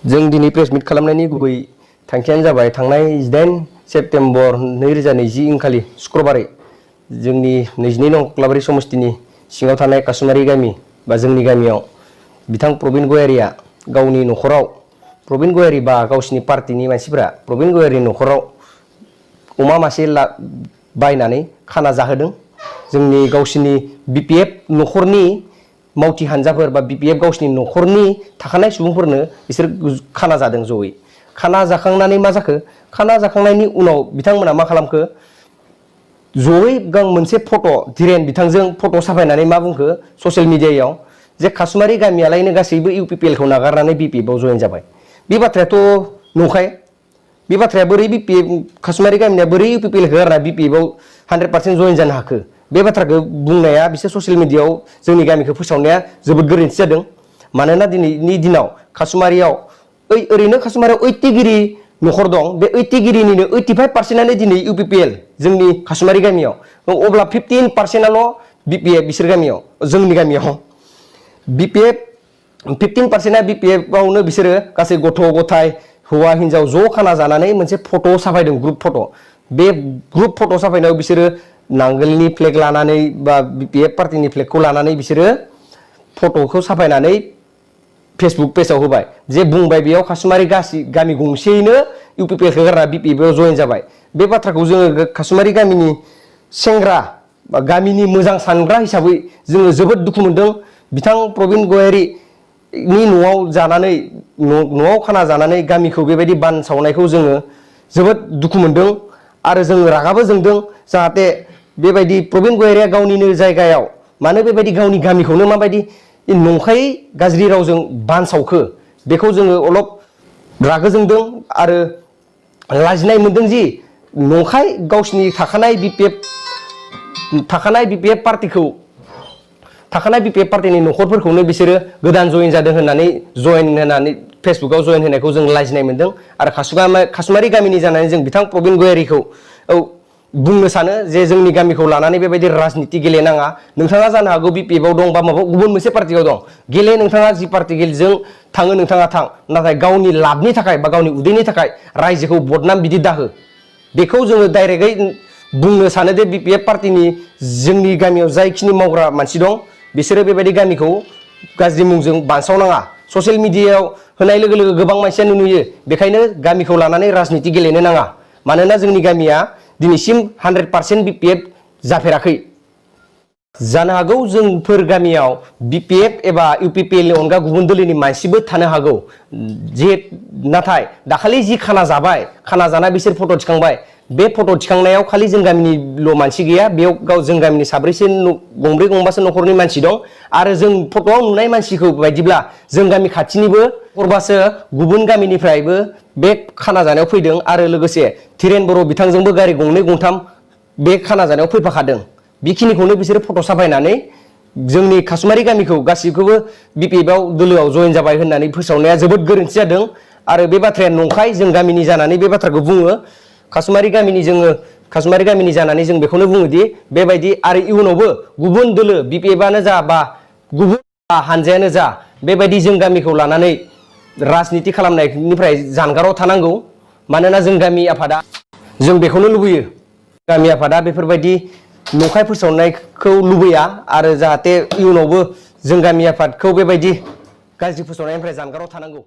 जों दिनै प्रेस मिट खालामनायनि गुबै थांखियानो जाबाय थांनाय 18 सेप्तेम्बर 2020 खालि शुक्रबारै जोंनि 22 नं क्लाबारि समस्तिनि सिङाव थानाय कासुमारि गामि बा जोंनि गामियाव बिथां प्रबिन गयारिया गावनि नखराव प्रबिन गयारि बा गावसिनि पार्टीनि मानसिफोरा प्रबिन गयारि नखराव अमा मासे बायनानै खाना जाहोदों। जोंनि गावसिनि बीपीएफ नखरनि मावथि हानजाफोर बा बीपीएफ गावसिनि नखरनि थाखानाय सुबुंफोरनो बिसोर खाना जादों जयै। खाना जाखांनानै मा जाखो? खाना जाखांनायनि उनाव बिथांमोना मा खालामखो? जयै मोनसे फट' धीरेन बिथांजों फट' साफायनानै मा बुंखो ससियेल मिडियायाव जे कासुमारि गामियालायनो गासैबो इउपिपिएलखौ नागारनानै बीपीएफआव जयेन जाबाय। बे बाथ्रायाथ' नंखाय। बे बाथ्राया बोरै बीपीएफ कासुमारि गामिया बोरै इउपिपिएलखौ गारना बीपीएफआव 100% जयेन जानो हाखो? बे बाथ्राखौ बुंनाया बिसोर ससियेल मिडियायाव जोंनि गामिखौ फोसावनाया जोबोद गोरोन्थि जादों। मानोना दिनैनि दिनाव कासुमारियाव ओरैनो कासुमारियाव 80 गिरि नखर दं। बे 80 गिरिनिनो 85%आनो दिनै इउपिपिएल जोंनि कासुमारि गामियाव। अब्ला 15%आल' बीपीएफ बिसोर गामियाव जोंनि गामियाव बीपीएफ 15%आ बीपीएफआवनो बिसोरो गासै गथ' गथाय हौवा हिन्जाव ज' खाना जानानै मोनसे फट' साफायदों, ग्रुप फट'। बे ग्रुप फट' साफायनायाव बिसोरो नांगोलनि फ्लेग लानानै बा बीपीएफ पार्टीनि फ्लेगखौ लानानै बिसोरो फट'खौ साफायनानै फेसबुक पेजाव होबाय जे बुंबाय बेयाव कासुमारि गामि गंसेयैनो इउपिपिएलखौ गारना बीपीएफआव जयेन जाबाय। बे बाथ्राखौ जोङो कासुमारि गामिनि सेंग्रा बा गामिनि मोजां सानग्रा हिसाबै जोङो जोबोद दुखु मोनदों। बिथां प्रबिन गयारिनि न'आव जानानै न'आव खाना जानानै गामिखौ बेबायदि बानसावनायखौ जोङो जोबोद दुखु मोनदों आरो जोङो रागाबो जोंदों। जाहाथे बेबायदि प्रबिन गयारिया गावनिनो जायगायाव मानो बेबायदि गावनि गामिखौनो माबायदि नंखायै गाज्रि रावजों बानसावखो बेखौ जोङो अलप रागा जोंदों आरो लाजिनाय मोनदों जि नंखाय गावसिनि थाखानाय बीपीएफ पार्टीनि नखरफोरखौनो बिसोरो गोदान जयेन जादों होननानै फेसबुकाव जयेन होनायखौ जों लाजिनाय मोनदों आरो कासुमारि गामिनि जानानै जों बिथां प्रबिन गयारिखौ बुंनो सानो जे जोंनि गामिखौ लानानै बेबायदि राजनिति गेलेनाङा। नोंथाङा जानो हागौ बीपीएफआव दं बा माबा गुबुन मोनसे पार्टीआव दं, गेले नोंथाङा जि पार्टीजों थाङो नोंथाङा थां, नाथाय गावनि लाबनि थाखाय बा गावनि उदैनि थाखाय रायजोखौ बदनाम बिदि दाहो। बेखौ जोङो डाइरेक्टयै बुंनो सानो दे बीपीएफ पार्टीनि जोंनि गामियाव जायखिनि मावग्रा मानसि दं बिसोरो बेबायदि गामिखौ गाज्रि मुंजों बानसावनाङा। ससियेल मिडियायाव होनाय लोगो लोगो गोबां मानसियानो नुयो, बेखायनो गामिखौ लानानै राजनिति गेलेनो नाङा। मानोना जोंनि गामिया दिनैसिम 100% बीपीएफ जाफेराखै। जानो हागौ जोंफोर गामियाव बीपीएफ एबा इउपिपिएलनि अनगा गुबुन दोलोनि मानसिबो थानो हागौ। नाथाय दाखालि जि खाना जाबाय, खाना जाना बिसोर फट' थिखांबाय, बे फट' थिखांनायाव खालि जों गामिनिल' मानसि गैया, बेयाव जों गामिनि साब्रैसो गंब्रै गंबासो नखरनि मानसि दं आरो जों फट'आव नुनाय मानसिखौ बायदिब्ला जों गामि खाथिनिबो सोरबासो गुबुन गामिनिफ्रायबो बे खाना जानायाव फैदों आरो लोगोसे धीरेन बर' बिथांजोंबो गारि गंनै गंथाम बे खाना जानायाव फैफाखादों। बेखिनिखौनो बिसोरो फट' साफायनानै जोंनि कासुमारि गामिखौ गासिखौबो बीपीएफआव दोलोआव जयेन जाबाय होननानै फोसावनाया जोबोद गोरोन्थि जादों आरो बे बाथ्राया नंखाय। जों गामिनि जानानै बे बाथ्राखौ बुङो। कासुमारि गामिनि जानानै जों बेखौनो बुङोदि बेबायदि आरो इयुनावबो गुबुन दोलो बीपीएफआनो जा बा गुबुन हानजायानो जा बेबायदि जों गामिखौ लानानै राजनिति खालामनायनिफ्राय जानगाराव थानांगौ। मानोना जों गामि आफादा जों बेखौनो लुबैयो, गामि आफादा बेफोरबायदि नंखाय फोसावनायखौ लुबैया आरो जाहाथे इयुनावबो जों गामि आफादखौ बेबायदि गाज्रि फोसावनायनिफ्राय जानगाराव थानांगौ।